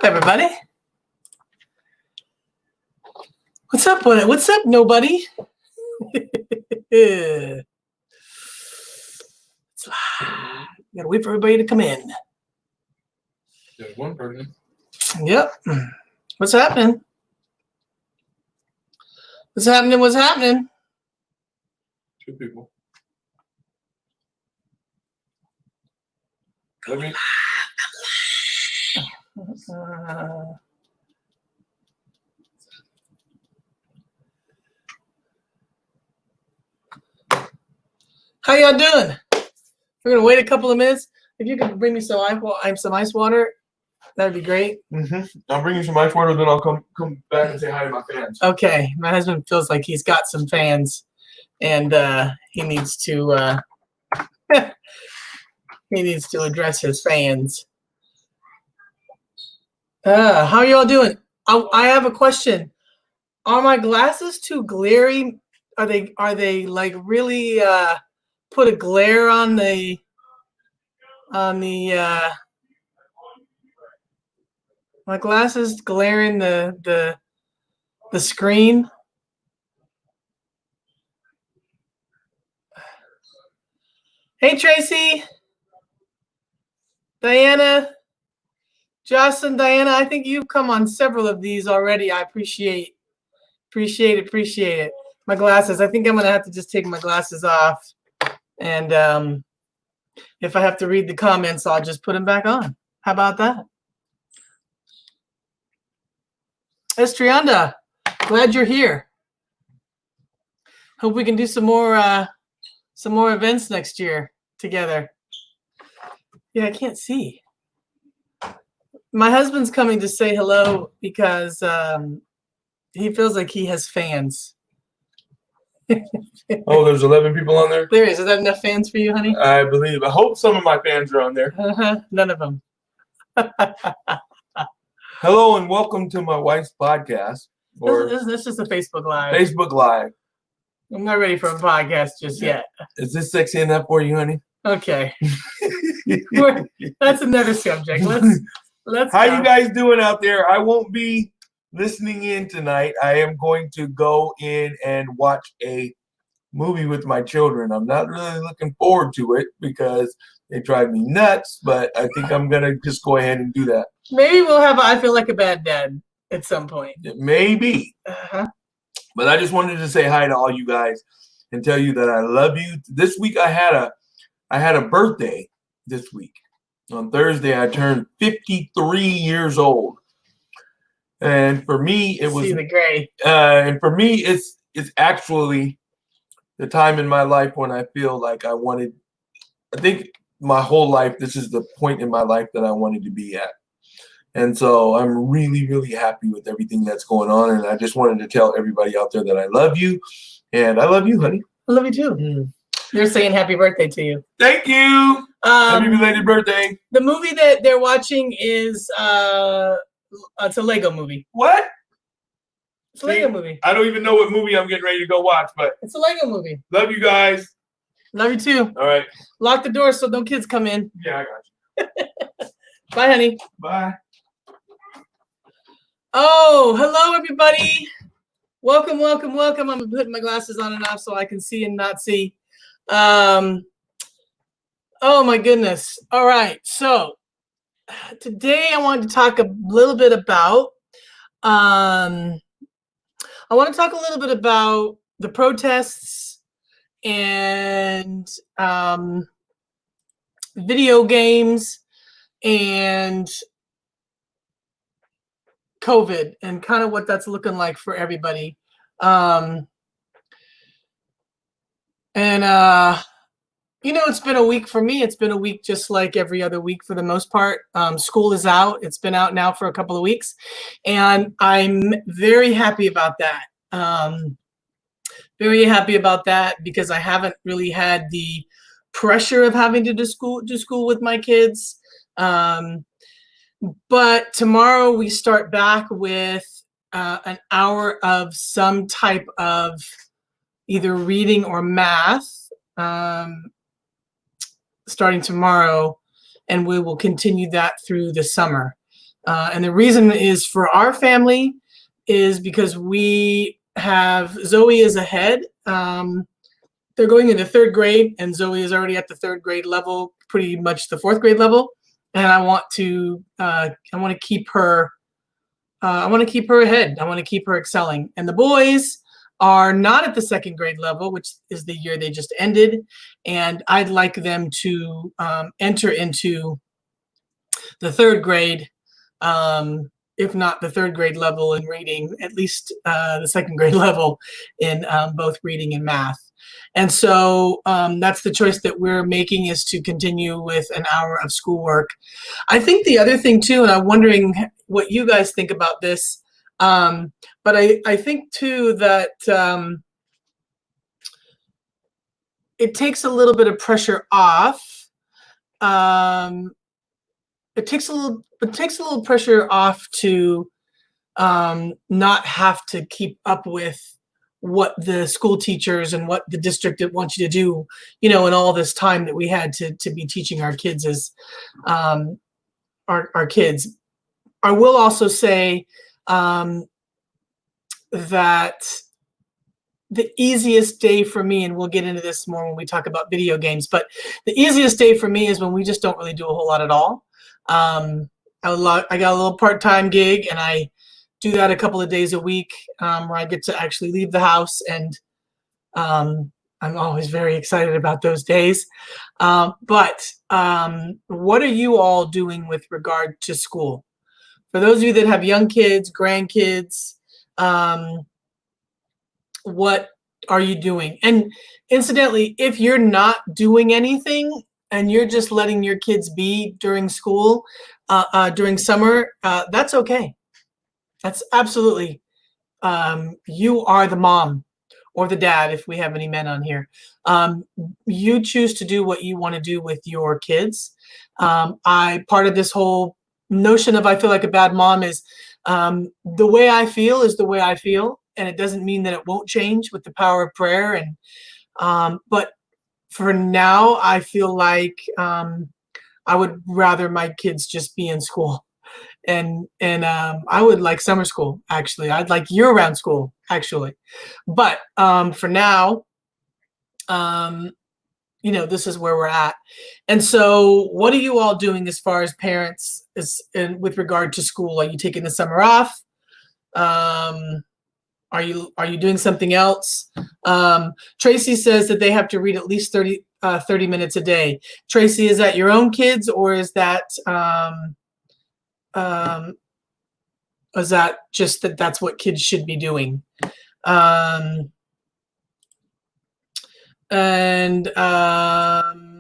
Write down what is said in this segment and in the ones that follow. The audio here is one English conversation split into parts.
everybody. What's up with it? What's up, nobody? Gotta wait for everybody to come in. There's one person. Yep. What's happening? What's happening? What's happening? Two people. Let me. How y'all doing? We're gonna wait a couple of minutes. If you could bring me some ice water, that'd be great. I'll bring you some ice water, then I'll come back and say hi to my fans. Okay, my husband feels like he's got some fans, and he needs to address his fans. How y'all doing? I have a question. Are my glasses too glary? Are they like really put a glare on the my glasses glaring the screen? Hey Tracy, Diana, Jocelyn, Diana, I think you've come on several of these already. I appreciate it. My glasses, I think I'm gonna have to just take my glasses off, and if I have to read the comments, I'll just put them back on. How about that? Estrianda, glad you're here. Hope we can do some more events next year together. Yeah, I can't see. My husband's coming to say hello because he feels like he has fans. Oh, there's 11 people on there? There is. Is that enough fans for you, honey? I believe. I hope some of my fans are on there. None of them. Hello and welcome to my wife's podcast. Or This is just a Facebook Live. Facebook Live. I'm not ready for a podcast just yet. Is this sexy enough for you, honey? Okay. That's another subject. Let's How go. you guys doing out there? I won't be listening in tonight. I am going to go in and watch a movie with my children. I'm not really looking forward to it because they drive me nuts, but I think I'm going to just go ahead and do that. Maybe we'll have I Feel Like a Bad Dad at some point. Maybe. But I just wanted to say hi to all you guys and tell you that I love you. This week I had a birthday this week. On Thursday I turned 53 years old. And for me it was See the gray. And for me it's actually the time in my life when I feel like I think my whole life this is the point in my life that I wanted to be at. And so I'm really, really happy with everything that's going on. And I just wanted to tell everybody out there that I love you. And I love you, honey. I love you too. They're saying happy birthday to you. Thank you. Happy belated birthday. The movie that they're watching is it's a Lego movie. What? It's a Lego movie. I don't even know what movie I'm getting ready to go watch, but it's a Lego movie. Love you guys. Love you too. All right. Lock the door so no kids come in. Yeah, I got you. Bye, honey. Bye. Oh, hello, everybody. Welcome. I'm putting my glasses on and off so I can see and not see. Oh, my goodness. All right. So today I wanted to talk a little bit about the protests and video games and COVID and kind of what that's looking like for everybody. It's been a week for me. It's been a week just like every other week for the most part. School is out. It's been out now for a couple of weeks. And I'm very happy about that. Very happy about that because I haven't really had the pressure of having to do school with my kids. But tomorrow we start back with an hour of some type of either reading or math starting tomorrow, and we will continue that through the summer. And the reason is for our family is because we have Zoe is ahead. They're going into third grade, and Zoe is already at the third grade level, pretty much the fourth grade level. And I want to keep her. I want to keep her ahead. I want to keep her excelling. And the boys are not at the second grade level, which is the year they just ended. And I'd like them to enter into the third grade, if not the third grade level in reading, at least the second grade level in both reading and math. And so that's the choice that we're making, is to continue with an hour of schoolwork. I think the other thing too, and I'm wondering what you guys think about this, but I think too that it takes a little bit of pressure off. It takes a little pressure off to not have to keep up with what the school teachers and what the district wants you to do, in all this time that we had to be teaching our kids as our kids. I will also say that the easiest day for me, and we'll get into this more when we talk about video games, but the easiest day for me is when we just don't really do a whole lot at all. I got a little part-time gig, and I do that a couple of days a week, where I get to actually leave the house, and I'm always very excited about those days. But what are you all doing with regard to school? For those of you that have young kids, grandkids, what are you doing? And incidentally, if you're not doing anything and you're just letting your kids be during school, during summer, that's okay. That's absolutely, you are the mom or the dad, if we have any men on here. You choose to do what you want to do with your kids. Part of this whole notion of I feel like a bad mom is the way I feel is the way I feel. And it doesn't mean that it won't change with the power of prayer. And but for now, I feel like I would rather my kids just be in school. And I would like summer school, actually. I'd like year-round school, actually. But for now, this is where we're at. And so what are you all doing as far as parents with regard to school? Are you taking the summer off? Are you doing something else? Tracy says that they have to read at least 30 minutes a day. Tracy, is that your own kids, or is that just that's what kids should be doing?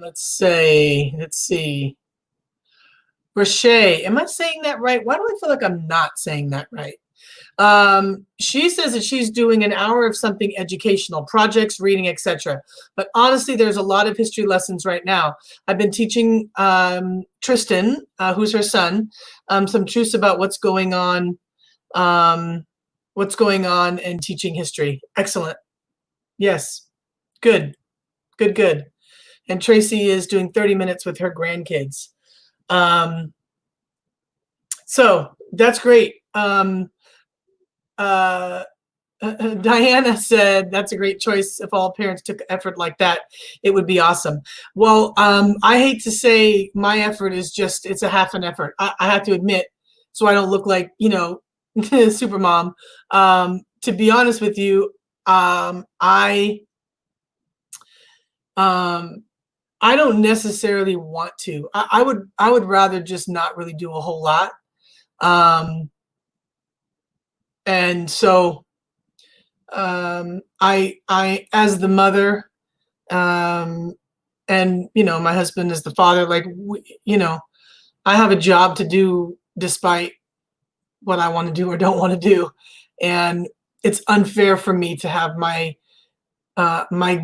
Let's see. Roche, am I saying that right? Why do I feel like I'm not saying that right? She says that she's doing an hour of something educational, projects, reading, etc. But honestly, there's a lot of history lessons right now. I've been teaching Tristan, who's her son, some truths about what's going on and teaching history. Excellent. Yes. Good. And Tracy is doing 30 minutes with her grandkids. So that's great. Diana said that's a great choice. If all parents took effort like that, it would be awesome. Well, I hate to say my effort is it's a half an effort. I have to admit, so I don't look like, super mom. To be honest with you, I don't necessarily want to. I would rather just not really do a whole lot. And so I as the mother, and my husband is the father, like I have a job to do despite what I want to do or don't want to do, and it's unfair for me to have my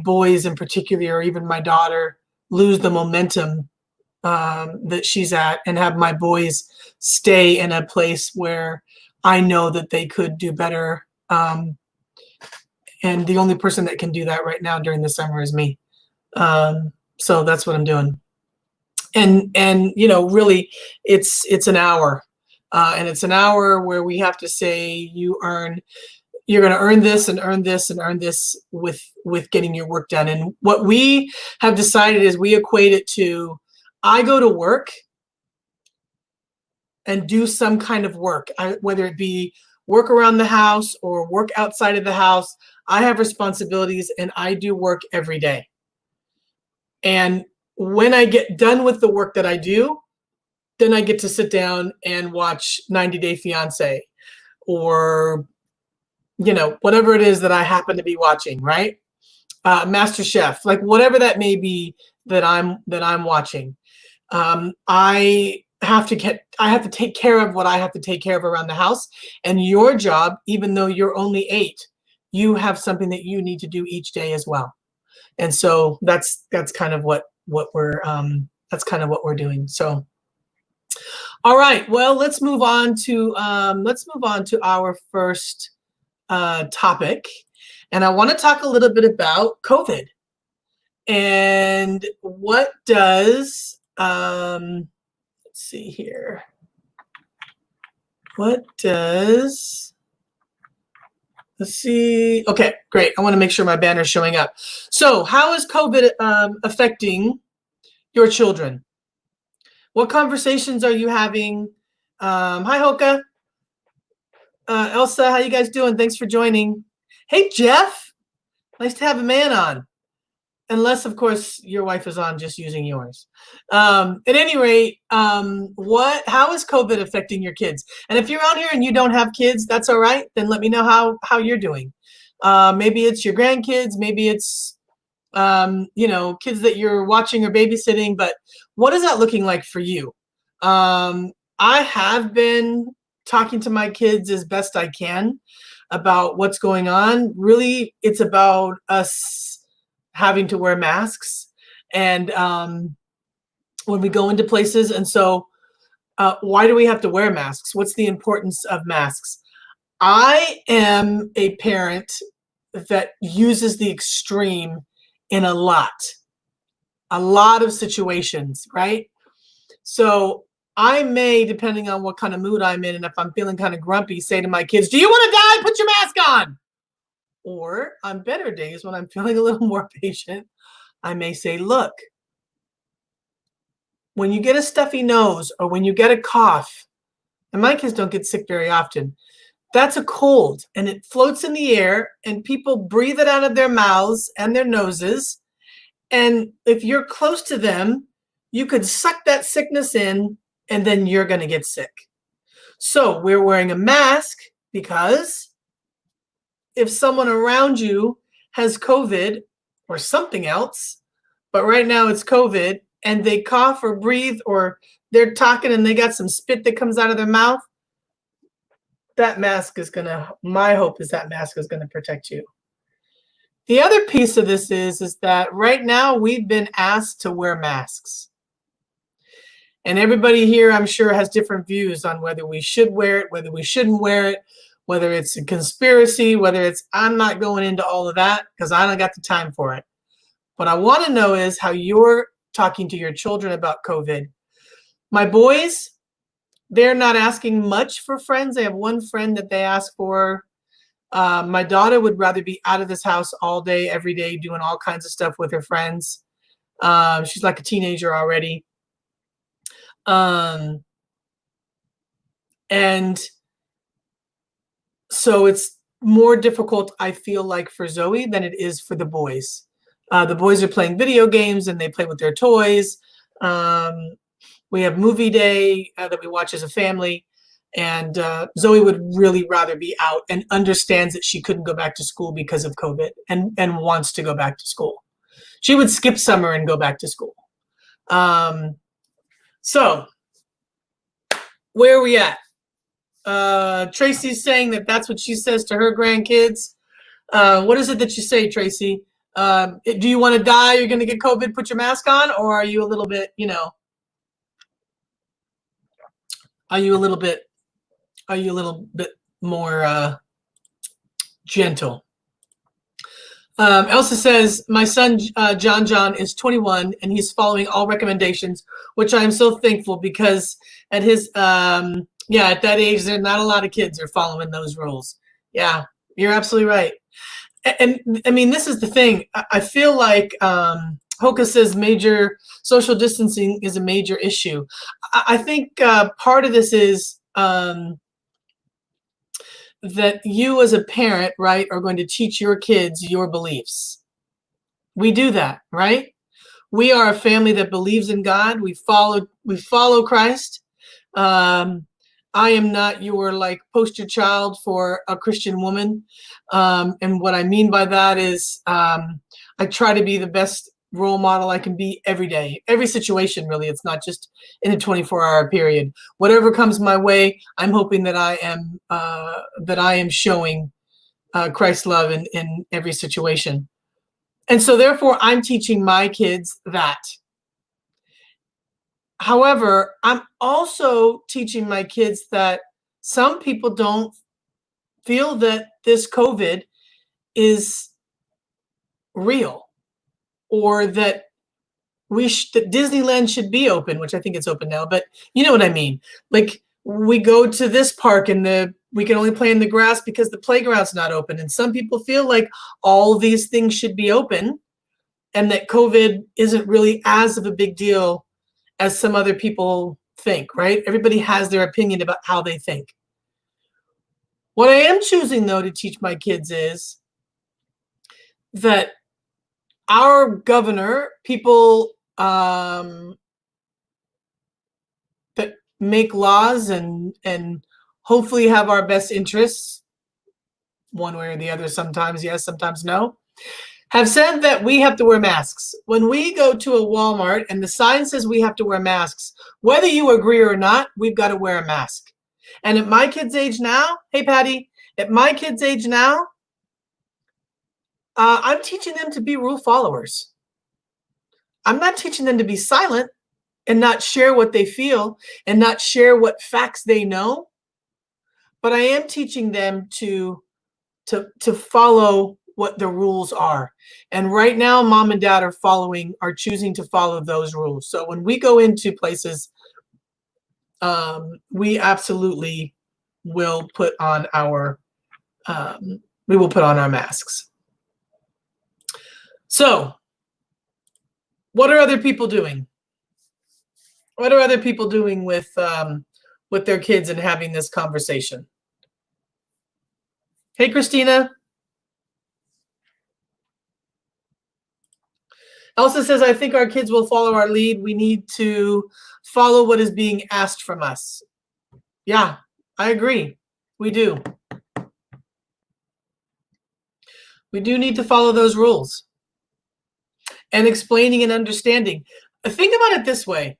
boys in particular, or even my daughter, lose the momentum that she's at, and have my boys stay in a place where I know that they could do better. And the only person that can do that right now during the summer is me. So that's what I'm doing. And really, it's an hour. And it's an hour where we have to say you're going to earn this and earn this and earn this with getting your work done. And what we have decided is we equate it to, I go to work and do some kind of work, whether it be work around the house or work outside of the house. I have responsibilities and I do work every day. And when I get done with the work that I do, then I get to sit down and watch 90 Day Fiance or, whatever it is that I happen to be watching, right? Master Chef, like whatever that may be that I'm watching. I have to take care of what I have to take care of around the house. And your job, even though you're only 8, you have something that you need to do each day as well. And so that's kind of what we're doing. So, all right, well, let's move on to our first topic. And I want to talk a little bit about COVID and what does, let's see here. Let's see. Okay, great. I want to make sure my banner is showing up. So how is COVID affecting your children? What conversations are you having? Hi, Hoka. Elsa, how you guys doing? Thanks for joining. Hey, Jeff. Nice to have a man on. Unless, of course, your wife is on just using yours. At any rate, how is COVID affecting your kids? And if you're out here and you don't have kids, that's all right. Then let me know how you're doing. Maybe it's your grandkids. Maybe it's, kids that you're watching or babysitting. But what is that looking like for you? I have been talking to my kids as best I can about what's going on. Really, it's about us having to wear masks and when we go into places. And so why do we have to wear masks? What's the importance of masks? I am a parent that uses the extreme in a lot of situations, right? So I may, depending on what kind of mood I'm in, and if I'm feeling kind of grumpy, say to my kids, do you want to die? Put your mask on. Or on better days, when I'm feeling a little more patient, I may say, look, when you get a stuffy nose or when you get a cough, and my kids don't get sick very often, that's a cold and it floats in the air and people breathe it out of their mouths and their noses. And if you're close to them, you could suck that sickness in and then you're going to get sick. So we're wearing a mask because if someone around you has COVID or something else, but right now it's COVID, and they cough or breathe or they're talking and they got some spit that comes out of their mouth, my hope is that mask is going to protect you. The other piece of this is that right now we've been asked to wear masks. And everybody here, I'm sure, has different views on whether we should wear it, whether we shouldn't wear it, whether it's a conspiracy, whether it's, I'm not going into all of that because I don't got the time for it. What I want to know is how you're talking to your children about COVID. My boys, they're not asking much for friends. They have one friend that they ask for. My daughter would rather be out of this house all day, every day, doing all kinds of stuff with her friends. She's like a teenager already. And so it's more difficult, I feel like, for Zoe than it is for the boys. The boys are playing video games and they play with their toys. We have movie day that we watch as a family. And Zoe would really rather be out and understands that she couldn't go back to school because of COVID and wants to go back to school. She would skip summer and go back to school. So where are we at? Tracy's saying that's what she says to her grandkids. What is it that you say, Tracy? Do you want to die? You're going to get COVID, put your mask on? Or are you a little bit, are you a little bit more gentle? Elsa says, my son, John is 21 and he's following all recommendations, which I am so thankful because at his Yeah, at that age, there not a lot of kids are following those rules. Yeah, you're absolutely right. And I mean, this is the thing. I feel like Hoka says major social distancing is a major issue. I think part of this is that you as a parent, right, are going to teach your kids your beliefs. We do that, right? We are a family that believes in God. We follow Christ. I am not your like poster child for a Christian woman. And what I mean by that is I try to be the best role model I can be every day, every situation, really. It's not just in a 24-hour period. Whatever comes my way, I'm hoping that I am showing Christ's love in every situation. And so therefore, I'm teaching my kids that. However, I'm also teaching my kids that some people don't feel that this COVID is real, or that that Disneyland should be open, which I think it's open now, but you know what I mean. Like, we go to this park and we can only play in the grass because the playground's not open. And some people feel like all these things should be open and that COVID isn't really as of a big deal as some other people think, right? Everybody has their opinion about how they think. What I am choosing, though, to teach my kids is that our governor, people that make laws and hopefully have our best interests, one way or the other, sometimes yes, sometimes no, have said that we have to wear masks. When we go to a Walmart and the sign says we have to wear masks, whether you agree or not, we've got to wear a mask. And at my kids' age now, hey, Patty, at my kids' age now, I'm teaching them to be rule followers. I'm not teaching them to be silent and not share what they feel and not share what facts they know, but I am teaching them to follow what the rules are. And right now, mom and dad are choosing to follow those rules. So when we go into places, we absolutely will put on our masks. So what are other people doing? What are other people doing with their kids and having this conversation? Hey, Christina. Elsa says, I think our kids will follow our lead. We need to follow what is being asked from us. Yeah, I agree. We do. We do need to follow those rules. And explaining and understanding. Think about it this way.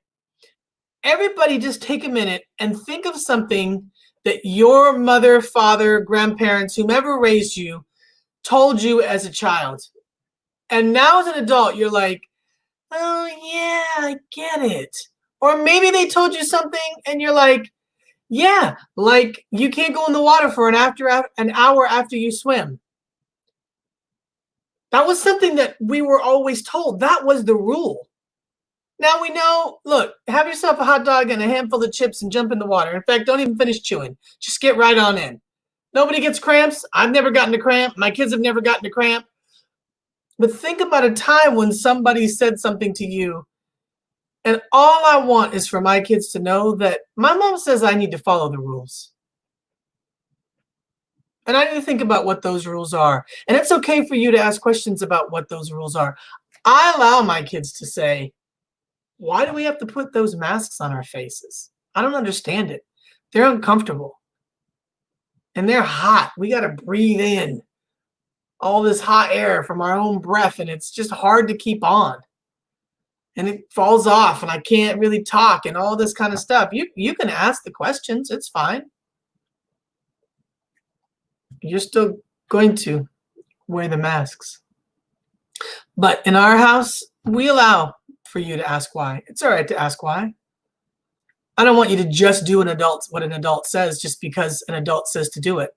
Everybody just take a minute and think of something that your mother, father, grandparents, whomever raised you, told you as a child. And now as an adult, you're like, oh, yeah, I get it. Or maybe they told you something and you're like, yeah, like you can't go in the water for an hour after you swim. That was something that we were always told. That was the rule. Now we know, look, have yourself a hot dog and a handful of chips and jump in the water. In fact, don't even finish chewing. Just get right on in. Nobody gets cramps. I've never gotten a cramp. My kids have never gotten a cramp. But think about a time when somebody said something to you, and all I want is for my kids to know that my mom says I need to follow the rules. And I need to think about what those rules are. And it's okay for you to ask questions about what those rules are. I allow my kids to say, why do we have to put those masks on our faces? I don't understand it. They're uncomfortable. And they're hot. We got to breathe in all this hot air from our own breath, and it's just hard to keep on. And it falls off, and I can't really talk, and all this kind of stuff. You can ask the questions. It's fine. You're still going to wear the masks. But in our house, we allow for you to ask why. It's all right to ask why. I don't want you to just do what an adult says just because an adult says to do it.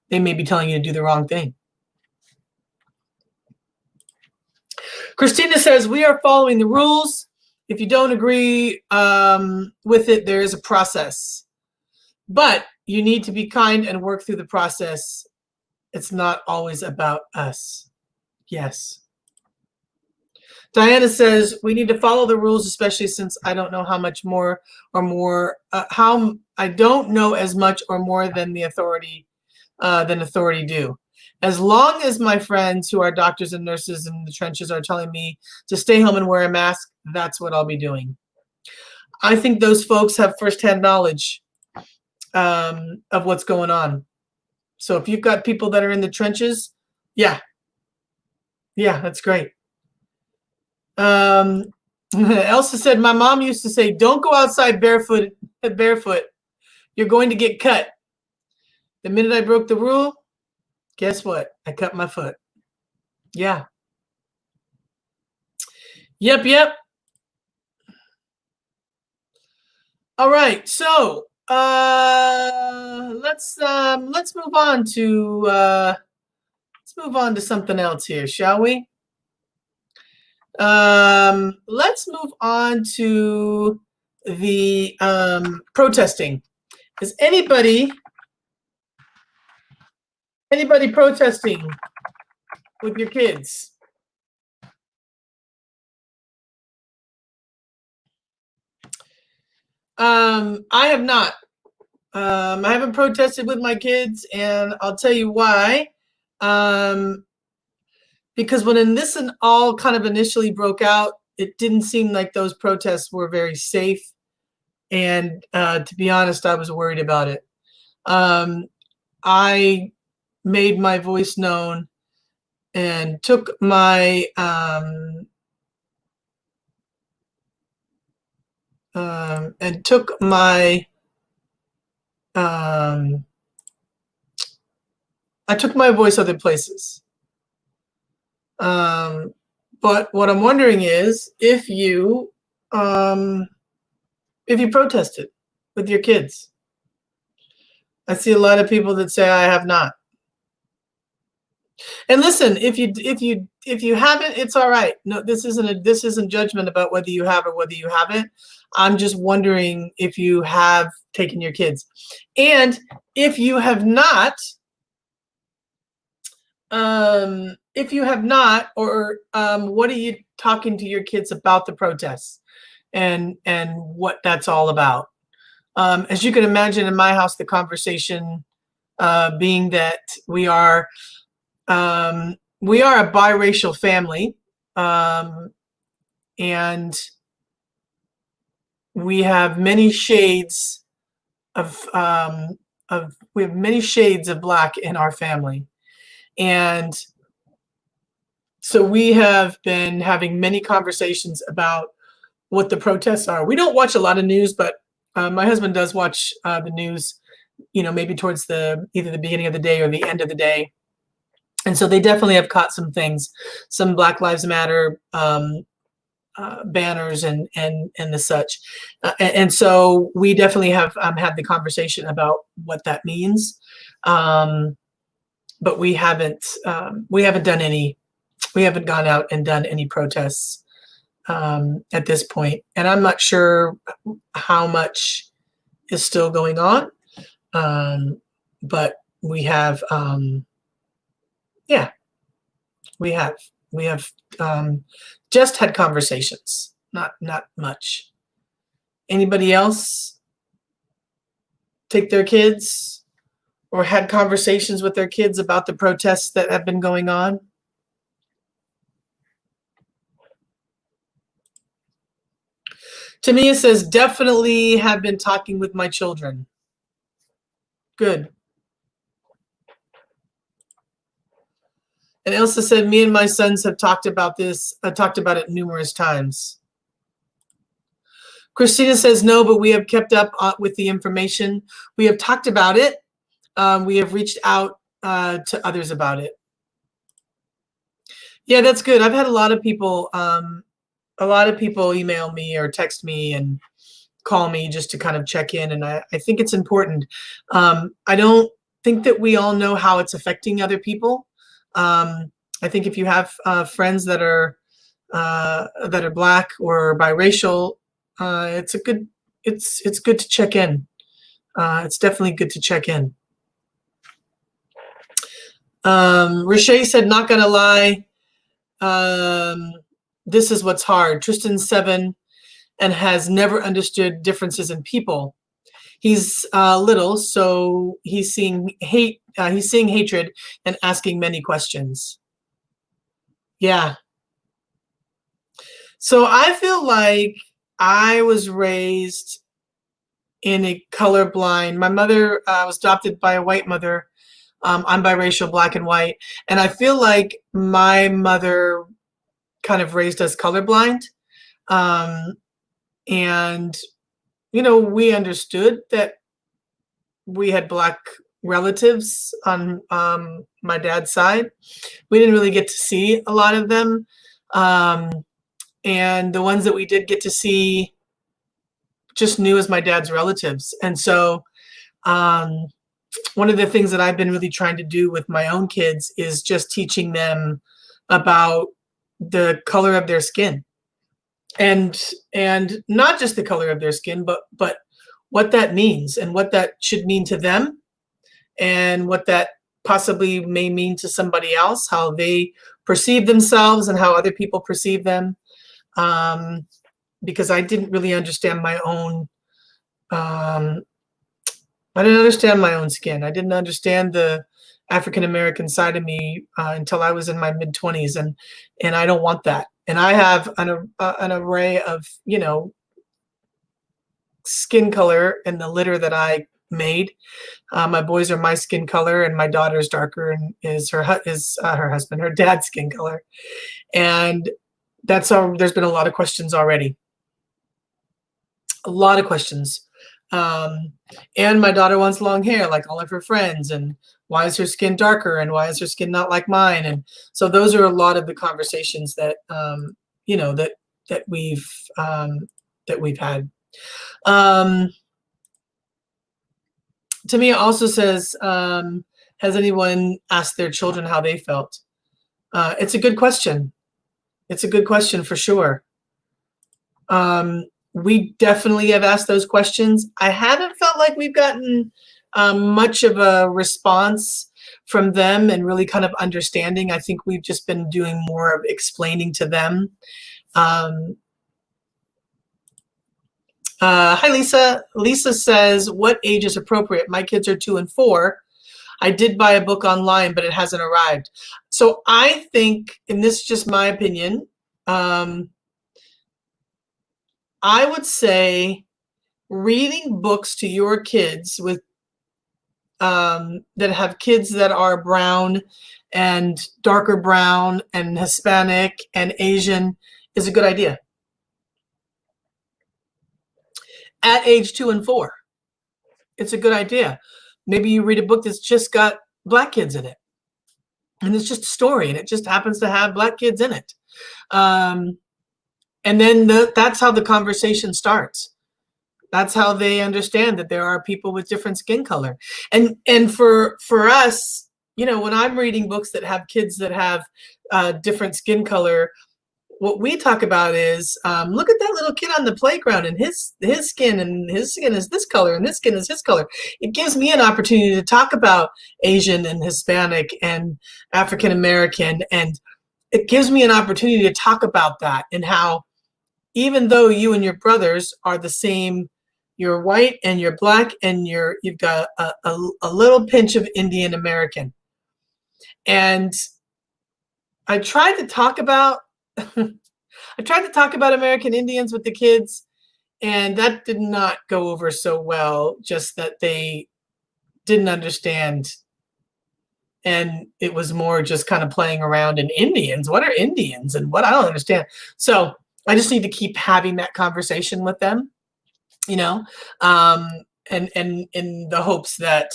They may be telling you to do the wrong thing. Christina says, we are following the rules. If you don't agree with it, there is a process. But you need to be kind and work through the process. It's not always about us. Yes. Diana says we need to follow the rules, especially since I don't know how much more or more how I don't know as much or more than the authority do. As long as my friends who are doctors and nurses in the trenches are telling me to stay home and wear a mask, that's what I'll be doing. I think those folks have firsthand knowledge of what's going on. So if you've got people that are in the trenches, yeah, that's great. Elsa said, my mom used to say, don't go outside barefoot. You're going to get cut. The minute I broke the rule, guess what? I cut my foot. Yeah. Yep. All right. So let's move on to something else here, shall we? Let's move on to the protesting. Is anybody protesting with your kids? I have not. I haven't protested with my kids, and I'll tell you why. Because when this all kind of initially broke out, it didn't seem like those protests were very safe. And to be honest, I was worried about it. I made my voice known and took my I took my voice other places. But what I'm wondering is if you protested with your kids. I see a lot of people that say I have not. And listen, if you haven't, it's all right. No, this isn't judgment about whether you have or whether you haven't. I'm just wondering if you have taken your kids. And if you have not, or what are you talking to your kids about the protests and what that's all about? As you can imagine, in my house, the conversation being that we are a biracial family, and we have many shades of Black in our family. And so we have been having many conversations about what the protests are. We don't watch a lot of news, but my husband does watch the news, maybe towards either the beginning of the day or the end of the day. And so they definitely have caught some things, some Black Lives Matter banners and the such. And so we definitely have had the conversation about what that means. But we haven't gone out and done any protests at this point. And I'm not sure how much is still going on. But we have, we have just had conversations, not much. Anybody else take their kids or had conversations with their kids about the protests that have been going on? Tamia says, definitely have been talking with my children. Good. And Elsa said, me and my sons have talked about it numerous times. Christina says, no, but we have kept up with the information. We have talked about it. We have reached out to others about it. Yeah, that's good. I've had a lot of people email me or text me and call me just to kind of check in. And I think it's important. I don't think that we all know how it's affecting other people. I think if you have friends that are Black or biracial, it's good to check in. It's definitely good to check in. Rashay said, not gonna lie, this is what's hard. Tristan's 7 and has never understood differences in people. He's little, so he's seeing hate. He's seeing hatred and asking many questions. Yeah. So I feel like I was raised in a colorblind. My mother was adopted by a white mother. I'm biracial, black and white, and I feel like my mother kind of raised us colorblind. And you know, we understood that we had black relatives on my dad's side. We didn't really get to see a lot of them. And the ones that we did get to see just knew as my dad's relatives. And so one of the things that I've been really trying to do with my own kids is just teaching them about the color of their skin. And not just the color of their skin, but what that means and what that should mean to them and what that possibly may mean to somebody else, how they perceive themselves and how other people perceive them. Because I didn't really understand my own, I didn't understand my own skin. I didn't understand the African-American side of me until I was in my mid-20s, and I don't want that. And I have an array of, you know, skin color in the litter that I made. My boys are my skin color, and my daughter's darker and is her husband, her dad's skin color. And that's how there's been a lot of questions already. A lot of questions. And my daughter wants long hair like all of her friends, and why is her skin darker, and why is her skin not like mine? And so those are a lot of the conversations that you know, that we've had. Tamia also says, has anyone asked their children how they felt? It's a good question. It's a good question for sure. We definitely have asked those questions. I haven't felt like we've gotten much of a response from them and really kind of understanding. I think we've just been doing more of explaining to them. Hi, Lisa. Lisa says, what age is appropriate? My kids are 2 and 4. I did buy a book online, but it hasn't arrived. So I think, and this is just my opinion, I would say reading books to your kids with that have kids that are brown and darker brown and Hispanic and Asian is a good idea. At age 2 and 4, it's a good idea. Maybe you read a book that's just got black kids in it, and it's just a story, and it just happens to have black kids in it. And then that's how the conversation starts. That's how they understand that there are people with different skin color. And for us, you know, when I'm reading books that have kids that have different skin color, what we talk about is, look at that little kid on the playground, and his skin is this color, and this skin is his color. It gives me an opportunity to talk about Asian and Hispanic and African American, and it gives me an opportunity to talk about that and how, even though you and your brothers are the same, you're white and you're black and you've got a little pinch of Indian American. And I tried to talk about American Indians with the kids, and that did not go over so well, just that they didn't understand. And it was more just kind of playing around in Indians. What are Indians and what? I don't understand. So I just need to keep having that conversation with them, you know, and in the hopes that,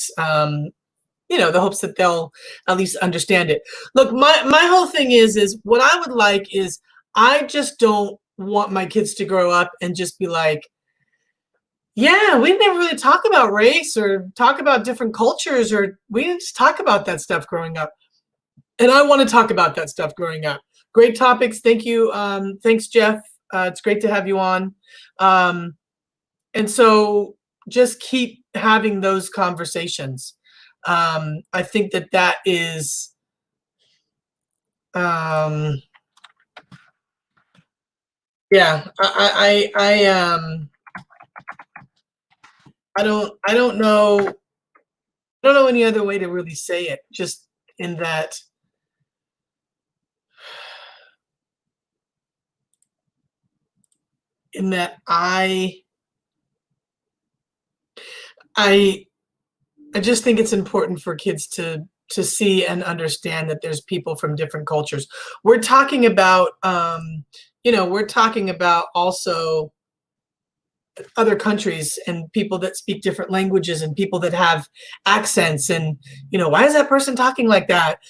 you know, the hopes that they'll at least understand it. Look, my whole thing is what I would like is, I just don't want my kids to grow up and just be like, yeah, we never really talk about race or talk about different cultures, or we didn't just talk about that stuff growing up. And I want to talk about that stuff growing up. Great topics. Thank you. Thanks, Jeff. It's great to have you on. And so just keep having those conversations. I think that is, yeah, I don't know any other way to really say it, just in that I just think it's important for kids to see and understand that there's people from different cultures. We're talking about, we're talking about also other countries and people that speak different languages and people that have accents, and why is that person talking like that?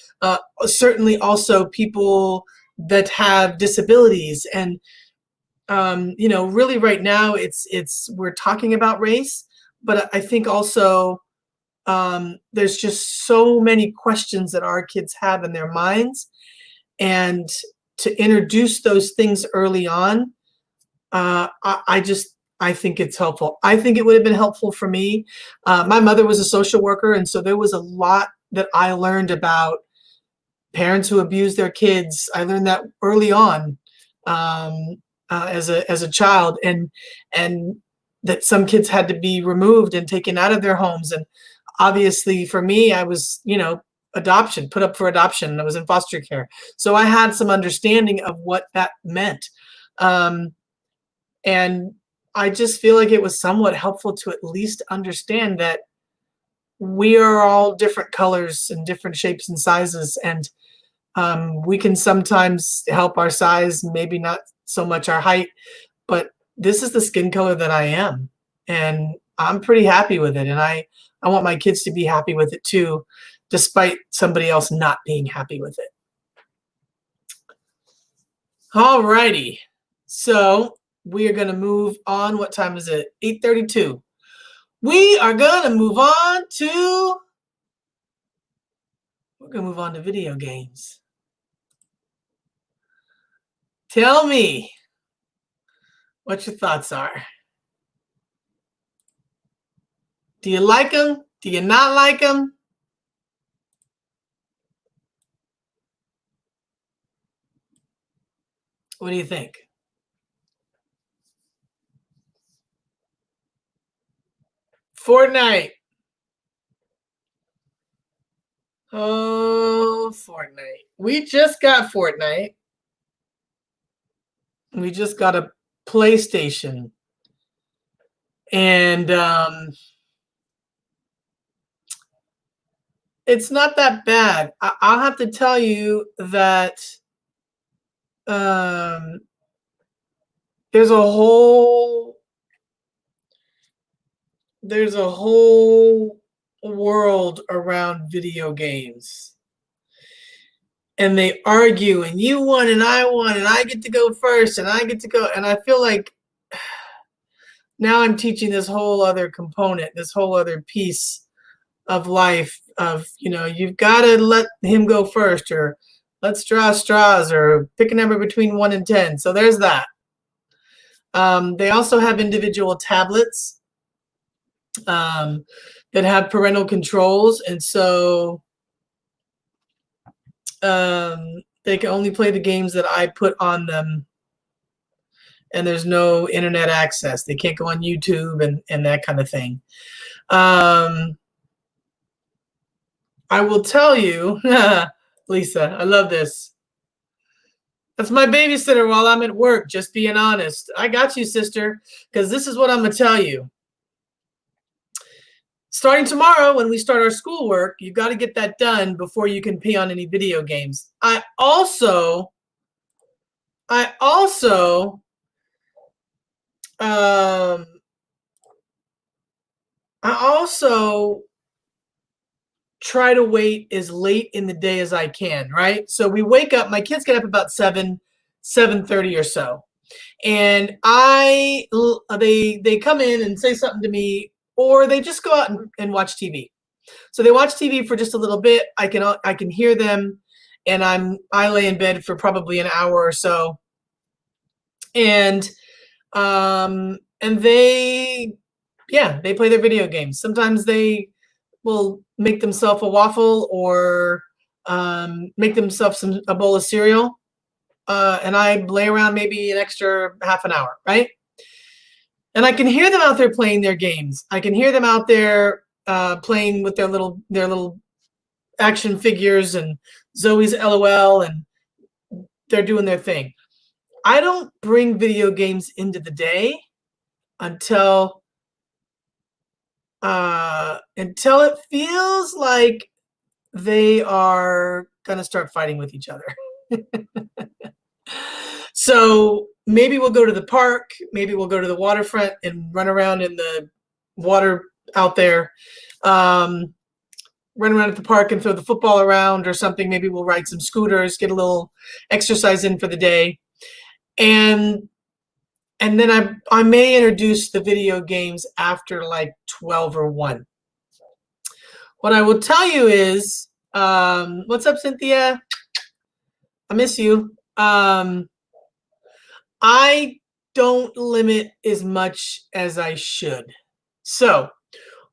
Certainly also people that have disabilities, and really right now it's we're talking about race, but I think also there's just so many questions that our kids have in their minds, and to introduce those things early on, I think it's helpful. I think it would have been helpful for me. My mother was a social worker, and so there was a lot that I learned about parents who abuse their kids. I learned that early on, as a child, and that some kids had to be removed and taken out of their homes. And obviously for me, I was, put up for adoption. I was in foster care. So I had some understanding of what that meant. And I just feel like it was somewhat helpful to at least understand that we are all different colors and different shapes and sizes. And we can sometimes help our size, maybe not so much our height, but this is the skin color that I am. And I'm pretty happy with it. And I want my kids to be happy with it too, despite somebody else not being happy with it. All righty. So we are going to move on. What time is it? 8:32. We are going to move on to, video games. Tell me what your thoughts are. Do you like them? Do you not like them? What do you think? Fortnite. Oh, Fortnite. We just got Fortnite. We just got a PlayStation. And it's not that bad. I'll have to tell you that there's a whole world around video games, and they argue, and you won and I won, and I get to go first, and I get to go, and I feel like now I'm teaching this whole other component, this whole other piece of life of, you've got to let him go first, or let's draw straws, or pick a number between 1 and 10. So there's that. They also have individual tablets that have parental controls, and so they can only play the games that I put on them, and there's no internet access. They can't go on YouTube and that kind of thing. I will tell you, Lisa, I love this. That's my babysitter while I'm at work, just being honest. I got you, sister, because this is what I'm going to tell you. Starting tomorrow, when we start our schoolwork, you've got to get that done before you can pay on any video games. I also try to wait as late in the day as I can, right? So we wake up, my kids get up about 7:30 or so. And they come in and say something to me, or they just go out and watch TV. So they watch TV for just a little bit. I can hear them, and I lay in bed for probably an hour or so. And they Yeah, they play their video games. Sometimes they will make themselves a waffle or make themselves a bowl of cereal. And I lay around maybe an extra half an hour, right? And I can hear them out there playing their games. I can hear them out there playing with their little action figures and Zoe's LOL, and they're doing their thing. I don't bring video games into the day until it feels like they are gonna start fighting with each other. So maybe we'll go to the park, maybe we'll go to the waterfront and run around in the water out there, run around at the park and throw the football around or something. Maybe we'll ride some scooters, get a little exercise in for the day. And then I may introduce the video games after like 12 or 1. What I will tell you is, what's up, Cynthia? I miss you. I don't limit as much as I should. So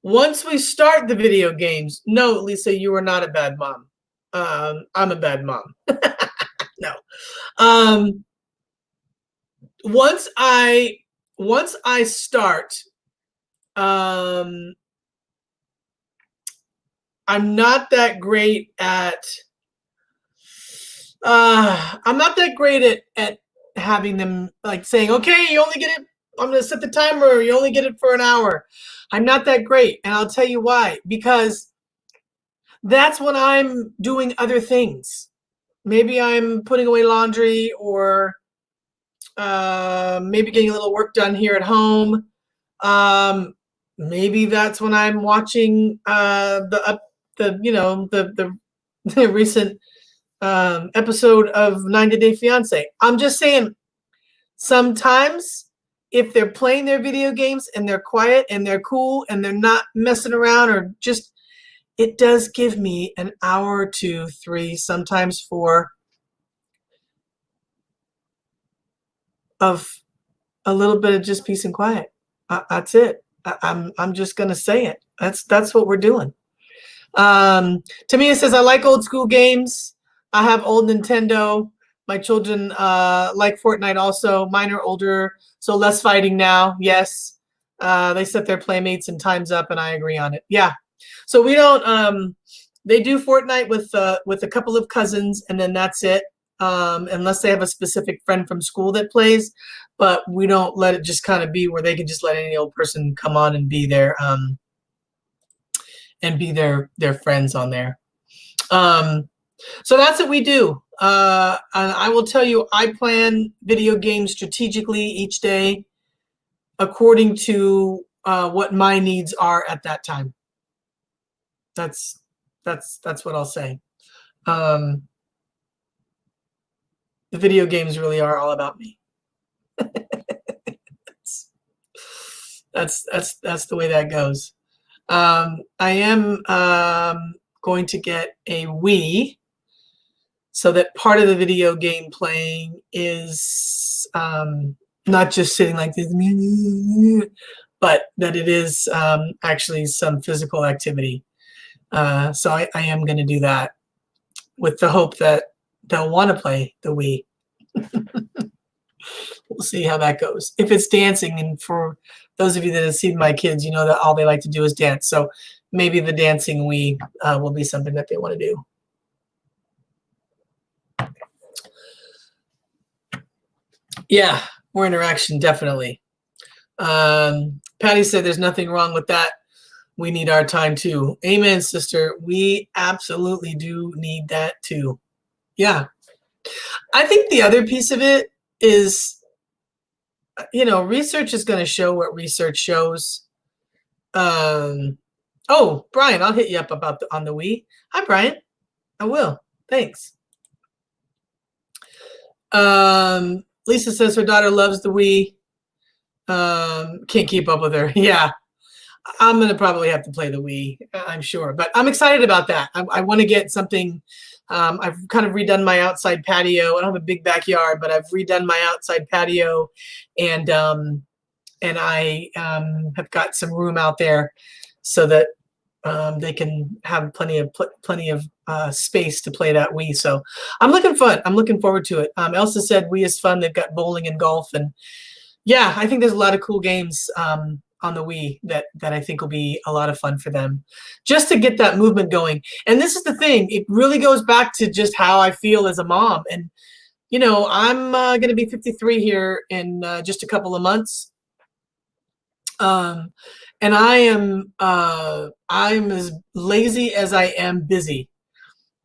once we start the video games, no, Lisa, you are not a bad mom. I'm a bad mom. No. Once I start, I'm not that great at having them like saying, okay, you only get it, I'm gonna set the timer, you only get it for an hour. I'm not that great, and I'll tell you why. Because that's when I'm doing other things. Maybe I'm putting away laundry, or maybe getting a little work done here at home. Maybe that's when I'm watching the recent episode of 90 Day Fiance. I'm just saying, sometimes if they're playing their video games and they're quiet and they're cool and they're not messing around, or just, it does give me an hour or 2, 3, sometimes 4 of a little bit of just peace and quiet. That's it. I'm just gonna say it. That's what we're doing. Tamia says, I like old school games. I have old Nintendo. My children like Fortnite also. Mine are older, so less fighting now. Yes. They set their playmates and time's up, and I agree on it. Yeah. So we don't they do Fortnite with a couple of cousins, and then that's it. Unless they have a specific friend from school that plays, but we don't let it just kind of be where they can just let any old person come on and be their friends on there. So that's what we do. And I will tell you, I plan video games strategically each day according to what my needs are at that time. That's what I'll say. The video games really are all about me. That's the way that goes. I am going to get a Wii, so that part of the video game playing is not just sitting like this, but that it is actually some physical activity. So I am going to do that with the hope that they'll want to play the Wii. We'll see how that goes. If it's dancing, and for those of you that have seen my kids, you know that all they like to do is dance. So maybe the dancing Wii will be something that they want to do. Yeah, more interaction, definitely. Patty said there's nothing wrong with that. We need our time too. Amen, sister. We absolutely do need that too. Yeah. I think the other piece of it is, research is going to show what research shows. Oh, Brian, I'll hit you up about on the Wii. Hi, Brian. I will. Thanks. Lisa says her daughter loves the Wii. Can't keep up with her. Yeah. I'm going to probably have to play the Wii, I'm sure. But I'm excited about that. I want to get something. I've kind of redone my outside patio. I don't have a big backyard, but I've redone my outside patio. And I have got some room out there so that they can have plenty of space to play that Wii. So I'm looking forward to it. Elsa said Wii is fun. They've got bowling and golf, and yeah, I think there's a lot of cool games on the Wii that I think will be a lot of fun for them, just to get that movement going. And this is the thing; it really goes back to just how I feel as a mom. And you know, I'm going to be 53 here in just a couple of months. And I'm as lazy as I am busy.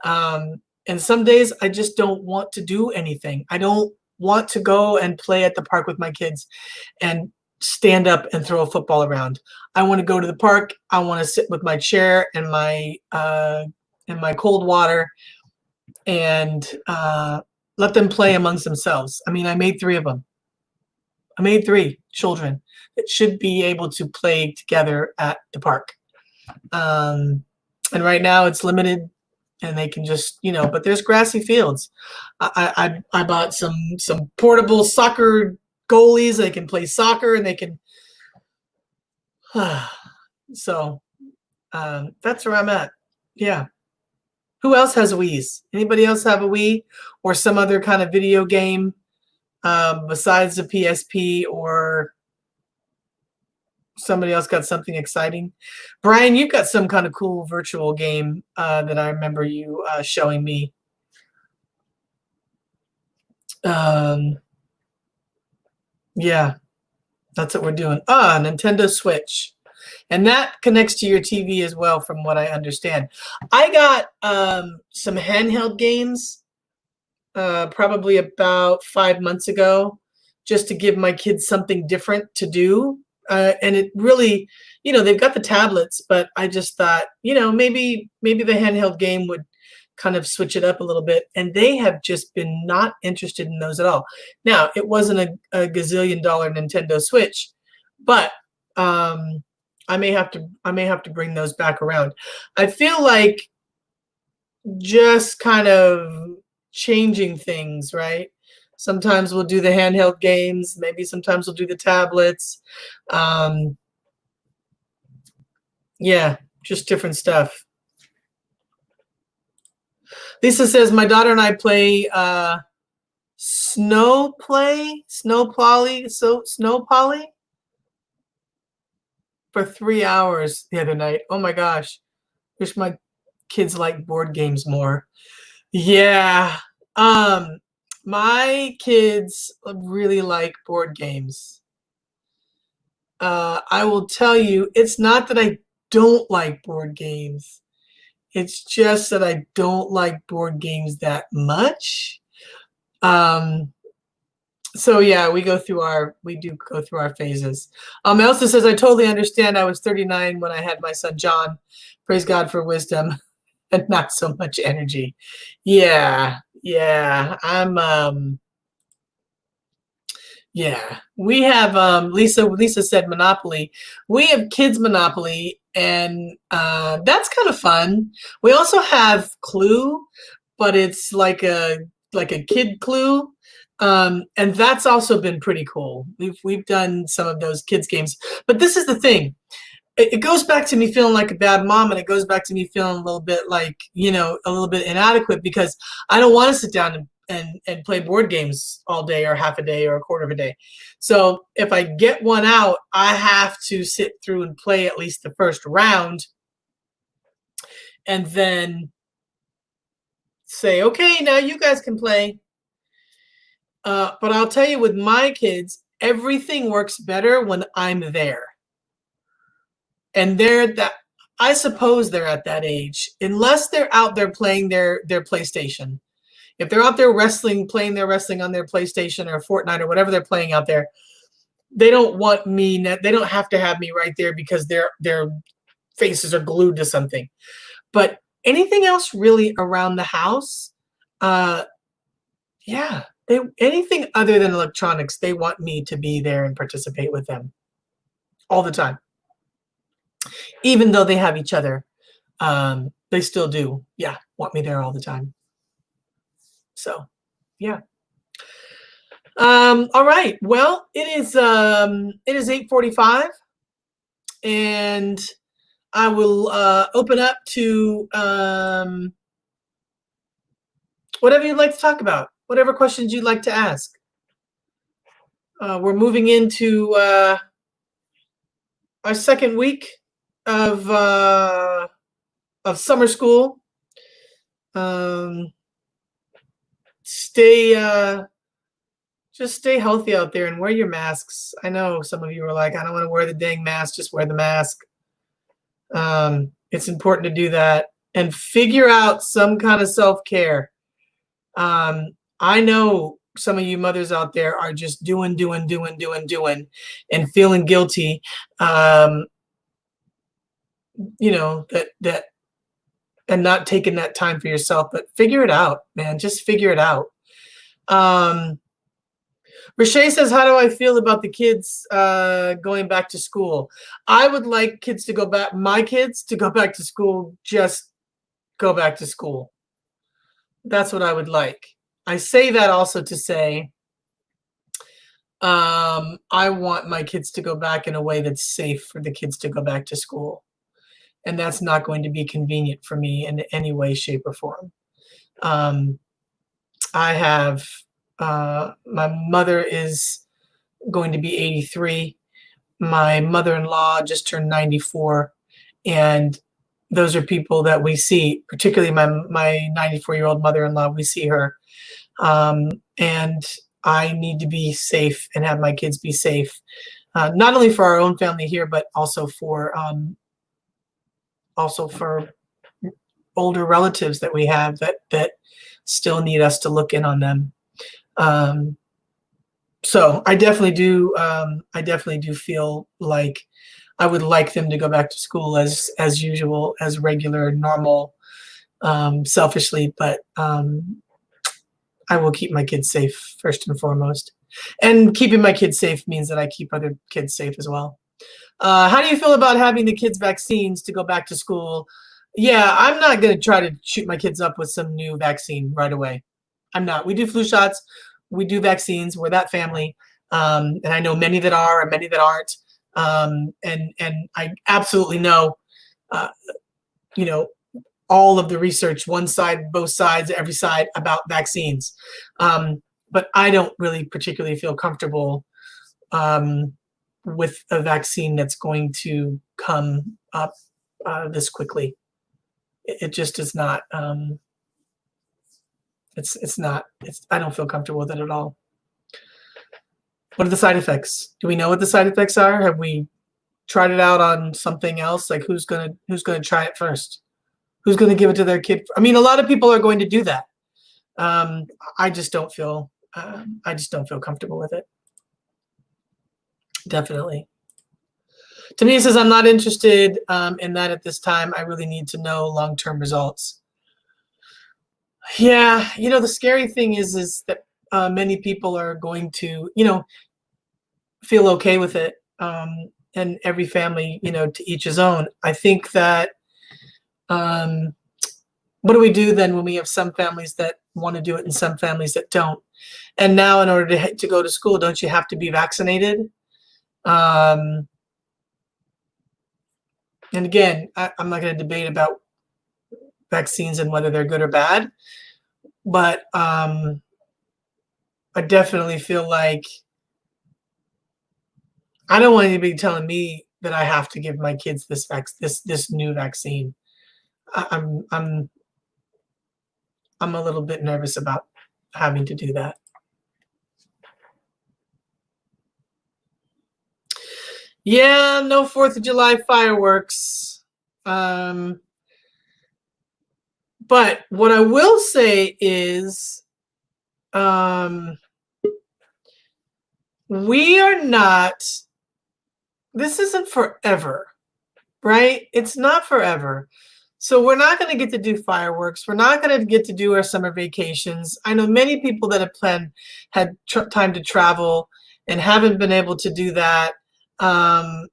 And some days I just don't want to do anything. I don't want to go and play at the park with my kids and stand up and throw a football around. I want to go to the park. I want to sit with my chair and my cold water and let them play amongst themselves. I mean, I made 3 of them. I made 3 children that should be able to play together at the park. And right now it's limited and they can just, you know, but there's grassy fields. I bought some portable soccer goalies. They can play soccer and they can, so that's where I'm at. Yeah. Who else has Wiis? Anybody else have a Wii or some other kind of video game besides the PSP, or somebody else got something exciting? Brian, you've got some kind of cool virtual game that I remember you showing me. Yeah, that's what we're doing. Nintendo Switch. And that connects to your TV as well, from what I understand. I got some handheld games probably about 5 months ago, just to give my kids something different to do. And it really, you know, they've got the tablets, but I just thought, you know, maybe the handheld game would kind of switch it up a little bit. And they have just been not interested in those at all. Now, it wasn't a gazillion-dollar Nintendo Switch, but I may have to bring those back around. I feel like just kind of changing things, right? Sometimes we'll do the handheld games, maybe sometimes we'll do the tablets. Yeah, just different stuff. Lisa says, my daughter and I play Snow Poly for 3 hours the other night. Oh my gosh. Wish my kids like board games more. Yeah. My kids really like board games. I will tell you, it's not that I don't like board games. It's just that I don't like board games that much. So yeah, we do go through our phases. Elsa says, I totally understand. I was 39 when I had my son John. Praise God for wisdom and not so much energy. Yeah. Yeah, we have Lisa said Monopoly. We have kids Monopoly, and that's kind of fun. We also have Clue, but it's like a kid Clue. And that's also been pretty cool. We've done some of those kids games. But this is the thing. It goes back to me feeling like a bad mom, and it goes back to me feeling a little bit like, you know, a little bit inadequate, because I don't want to sit down and play board games all day or half a day or a quarter of a day. So if I get one out, I have to sit through and play at least the first round and then say, okay, now you guys can play. But I'll tell you, with my kids, everything works better when I'm there. And I suppose they're at that age, unless they're out there playing their PlayStation. If they're out there playing their wrestling on their PlayStation or Fortnite or whatever they're playing out there, they don't want me. They don't have to have me right there because their faces are glued to something. But anything else really around the house, yeah, anything other than electronics, they want me to be there and participate with them all the time. Even though they have each other, they still do, want me there all the time. So, yeah. All right. Well, it is 8:45, and I will open up to whatever you'd like to talk about, whatever questions you'd like to ask. We're moving into our second week of summer school. Just stay healthy out there and wear your masks. I know some of you are like, I don't want to wear the dang mask, just wear the mask. It's important to do that and figure out some kind of self-care. I know some of you mothers out there are just doing and feeling guilty. That and not taking that time for yourself, but figure it out, man. Just figure it out. Rashay says, how do I feel about the kids going back to school? I would like kids to go back, my kids to go back to school, just go back to school. That's what I would like. I say that also to say, I want my kids to go back in a way that's safe for the kids to go back to school. And that's not going to be convenient for me in any way, shape, or form. I have, my mother is going to be 83. My mother-in-law just turned 94. And those are people that we see, particularly my 94-year-old mother-in-law, we see her. And I need to be safe and have my kids be safe, not only for our own family here, but also for older relatives that we have that still need us to look in on them. So I definitely do. I definitely do feel like I would like them to go back to school as usual, as regular, normal, selfishly, but I will keep my kids safe first and foremost. And keeping my kids safe means that I keep other kids safe as well. How do you feel about having the kids' vaccines to go back to school? Yeah, I'm not going to try to shoot my kids up with some new vaccine right away. I'm not. We do flu shots. We do vaccines. We're that family. And I know many that are and many that aren't. And I absolutely know, all of the research, one side, both sides, every side about vaccines. But I don't really particularly feel comfortable with a vaccine that's going to come up this quickly. It just is not. It's not. I don't feel comfortable with it at all. What are the side effects? Do we know what the side effects are? Have we tried it out on something else? Like who's gonna try it first? Who's gonna give it to their kid? I mean, a lot of people are going to do that. I just don't feel. I just don't feel comfortable with it. Definitely. Tamia says, I'm not interested in that at this time. I really need to know long-term results. Yeah, the scary thing is that many people are going to, feel okay with it. And every family, to each his own. I think that, what do we do then when we have some families that want to do it and some families that don't? And now in order to go to school, don't you have to be vaccinated? And again, I'm not going to debate about vaccines and whether they're good or bad, but I definitely feel like I don't want anybody telling me that I have to give my kids this new vaccine. I'm a little bit nervous about having to do that. Yeah, no 4th of July fireworks. But what I will say is, we are not, this isn't forever, right? It's not forever. So we're not going to get to do fireworks. We're not going to get to do our summer vacations. I know many people that have had time to travel and haven't been able to do that. I've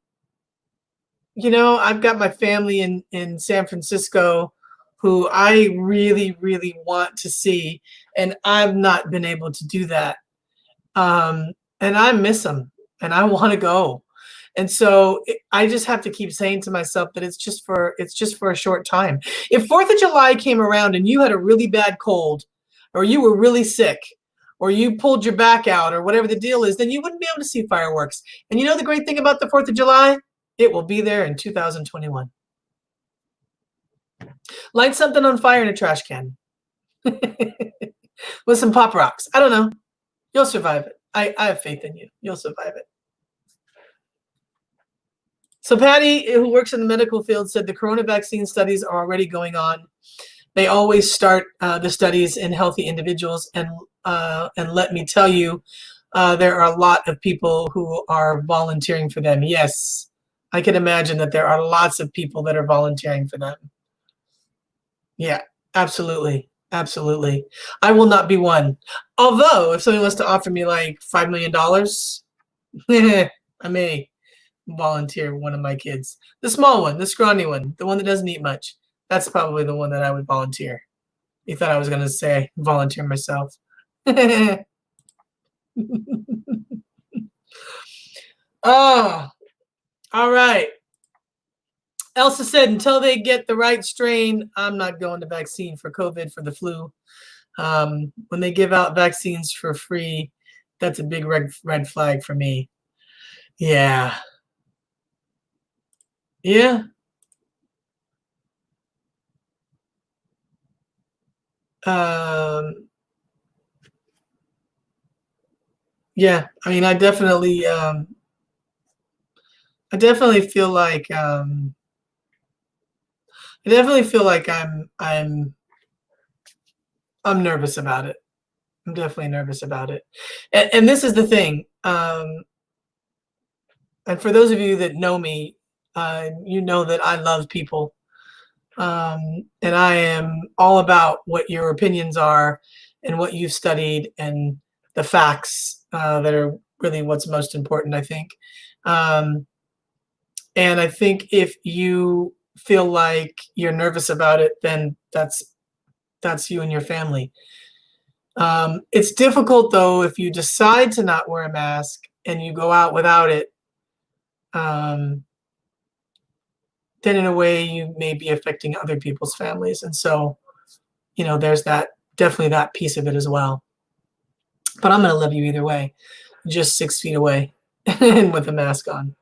got my family in San Francisco who I really, really want to see, and I've not been able to do that. And I miss them and I want to go. And so I just have to keep saying to myself that it's just for a short time. If 4th of July came around and you had a really bad cold, or you were really sick, or you pulled your back out, or whatever the deal is, then you wouldn't be able to see fireworks. And you know the great thing about the 4th of July? It will be there in 2021. Light something on fire in a trash can with some pop rocks. I don't know. You'll survive it. I have faith in you. You'll survive it. So Patty, who works in the medical field, said the corona vaccine studies are already going on. They always start the studies in healthy individuals, and let me tell you, there are a lot of people who are volunteering for them. Yes, I can imagine that there are lots of people that are volunteering for them. Yeah, absolutely. Absolutely. I will not be one. Although, if somebody wants to offer me like $5 million, I may volunteer one of my kids. The small one, the scrawny one, the one that doesn't eat much. That's probably the one that I would volunteer. You thought I was going to say volunteer myself. Oh, all right. Elsa said, until they get the right strain, I'm not going to vaccine for COVID, for the flu. When they give out vaccines for free, that's a big red flag for me. Yeah. Yeah. Yeah. I mean, I definitely feel like I'm nervous about it. I'm definitely nervous about it. And this is the thing. And for those of you that know me, you know that I love people. And I am all about what your opinions are and what you've studied and the facts that are really what's most important, I think. And I think if you feel like you're nervous about it, then that's you and your family. It's difficult, though, if you decide to not wear a mask and you go out without it, then in a way you may be affecting other people's families. And so, there's definitely that piece of it as well. But I'm going to love you either way, just 6 feet away and with a mask on.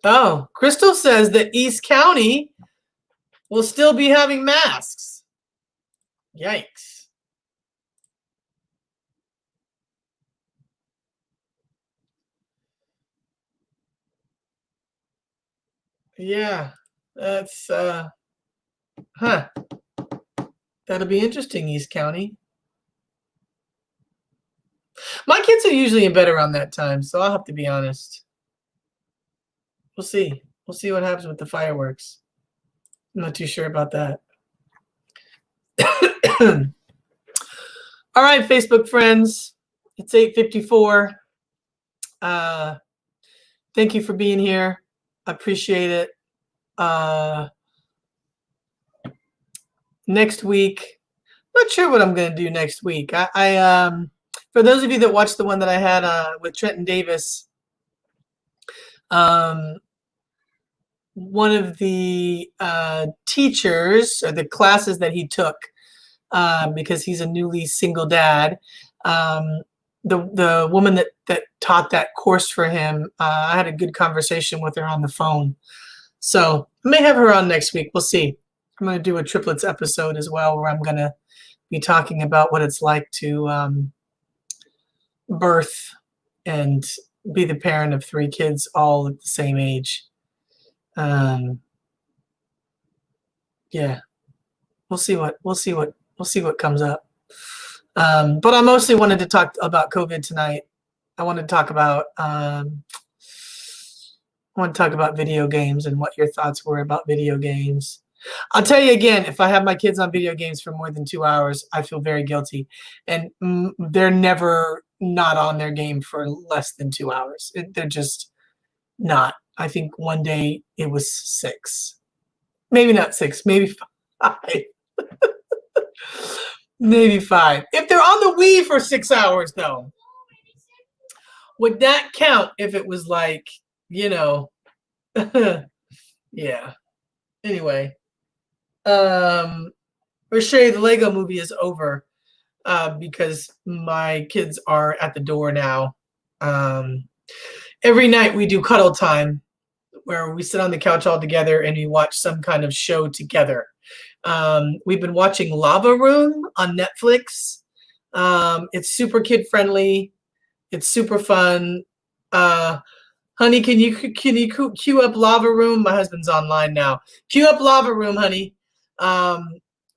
Oh, Crystal says that East County will still be having masks. Yikes. Yeah, that's that'll be interesting, East County. My kids are usually in bed around that time, so I'll have to be honest. We'll see. We'll see what happens with the fireworks. I'm not too sure about that. All right, Facebook friends, it's 8:54. Thank you for being here. I appreciate it. Next week, not sure what I'm going to do next week. I for those of you that watched the one that I had with Trenton Davis, one of the teachers or the classes that he took, because he's a newly single dad, the woman that taught that course for him, I had a good conversation with her on the phone. So I may have her on next week. We'll see. I'm going to do a triplets episode as well, where I'm going to be talking about what it's like to birth and be the parent of 3 kids all at the same age. Yeah, we'll see what comes up. But I mostly wanted to talk about COVID tonight. I want to talk about video games and what your thoughts were about video games. I'll tell you again, if I have my kids on video games for more than 2 hours, I feel very guilty. And they're never not on their game for less than 2 hours. They're just not. I think one day it was 6. Maybe not 6, maybe 5. Maybe 5. If they're on the Wii for 6 hours, though, would that count if it was like, you know, yeah. Anyway, Rashay, the Lego movie is over because my kids are at the door now. Every night we do cuddle time where we sit on the couch all together and we watch some kind of show together. We've been watching Lava Room on Netflix. It's super kid friendly. It's super fun. Honey, can you queue up Lava Room? My husband's online now. Queue up Lava Room, honey.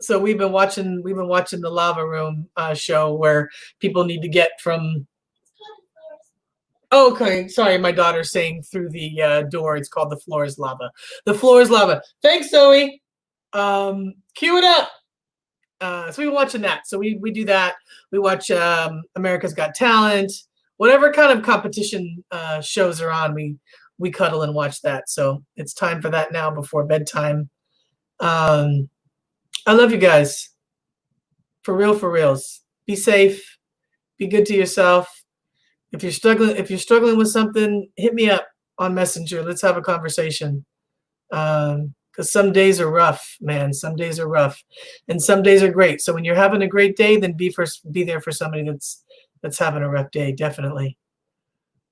So we've been watching the Lava Room show where people need to get from. Oh, okay, sorry, my daughter's saying through the door. It's called The Floor is Lava. The Floor is Lava. Thanks, Zoe. Cue it up. So we've been watching that. So we do that. We watch America's Got Talent. Whatever kind of competition shows are on, we cuddle and watch that. So it's time for that now before bedtime. I love you guys. For real, for reals. Be safe. Be good to yourself. If you're struggling with something, hit me up on Messenger. Let's have a conversation. Because some days are rough, man. Some days are rough, and some days are great. So when you're having a great day, then be there for somebody that's having a rough day. Definitely.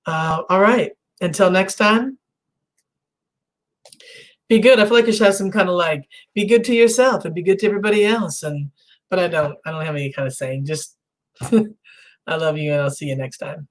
All right. Until next time. Be good. I feel like I should have some kind of like be good to yourself and be good to everybody else. But I don't have any kind of saying. Just I love you and I'll see you next time.